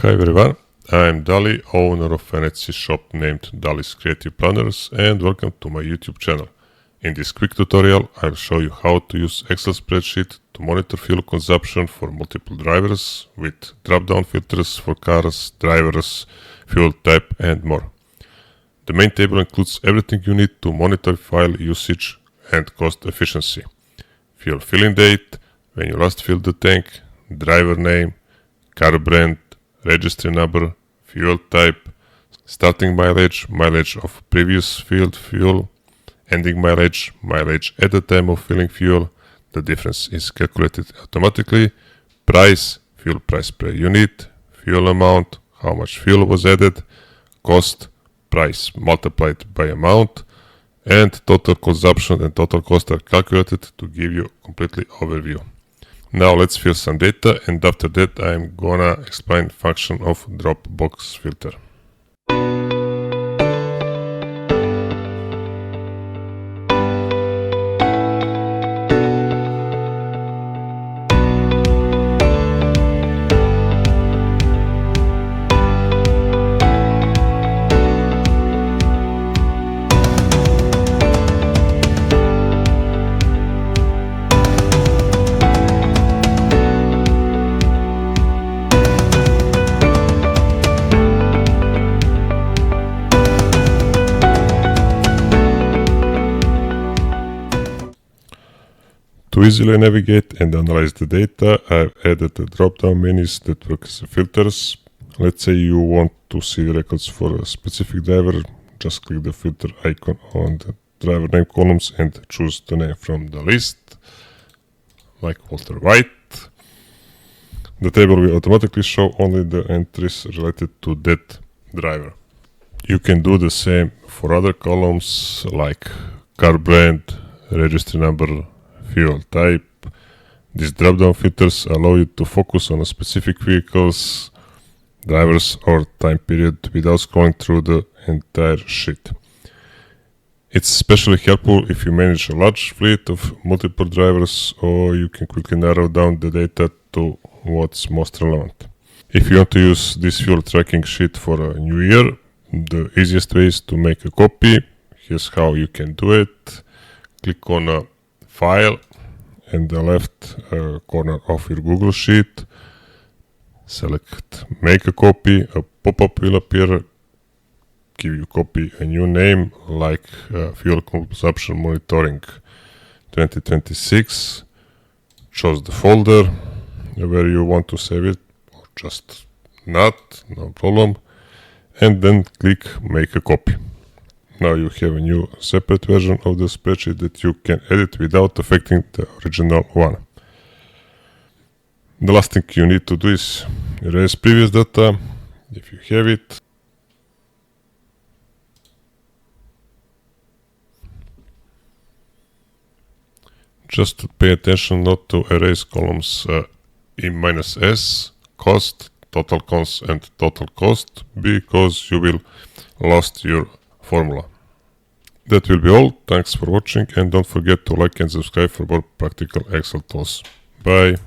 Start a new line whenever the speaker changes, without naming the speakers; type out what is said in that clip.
Hi everyone, I'm Dali, owner of an Etsy shop named Dali's Creative Planners, and welcome to my YouTube channel. In this quick tutorial, I'll show you how to use Excel spreadsheet to monitor fuel consumption for multiple drivers with drop-down filters for cars, drivers, fuel type and more. The main table includes everything you need to monitor fuel usage and cost efficiency. Fuel filling date, when you last filled the tank, driver name, car brand, registry number, fuel type, starting mileage, mileage of previous filled fuel, ending mileage, mileage at the time of filling fuel. The difference is calculated automatically. Price, fuel price per unit, fuel amount, how much fuel was added, cost, price multiplied by amount, and total consumption and total cost are calculated to give you a completely overview. Now let's fill some data, and after that I'm gonna explain function of drop box filter. To easily navigate and analyze the data, I've added the drop-down menus that work as filters. Let's say you want to see records for a specific driver, just click the filter icon on the driver name columns and choose the name from the list, like Walter White. The table will automatically show only the entries related to that driver. You can do the same for other columns like car brand, registry number, fuel type. These drop-down filters allow you to focus on a specific vehicles, drivers or time period without scrolling through the entire sheet. It's especially helpful if you manage a large fleet of multiple drivers, or you can quickly narrow down the data to what's most relevant. If you want to use this fuel tracking sheet for a new year, the easiest way is to make a copy. Here's how you can do it. Click on a file in the left corner of your Google Sheet. Select make a copy. A pop-up will appear. Give you copy a new name like fuel consumption monitoring 2026. Choose the folder where you want to save it, or just not, no problem. And then click make a copy. Now you have a new separate version of the spreadsheet that you can edit without affecting the original one. The last thing you need to do is erase previous data, if you have it. Just to pay attention not to erase columns E-S, cost, total cons and total cost, because you will lost your formula. That will be all. Thanks for watching, and don't forget to like and subscribe for more practical Excel tools. Bye.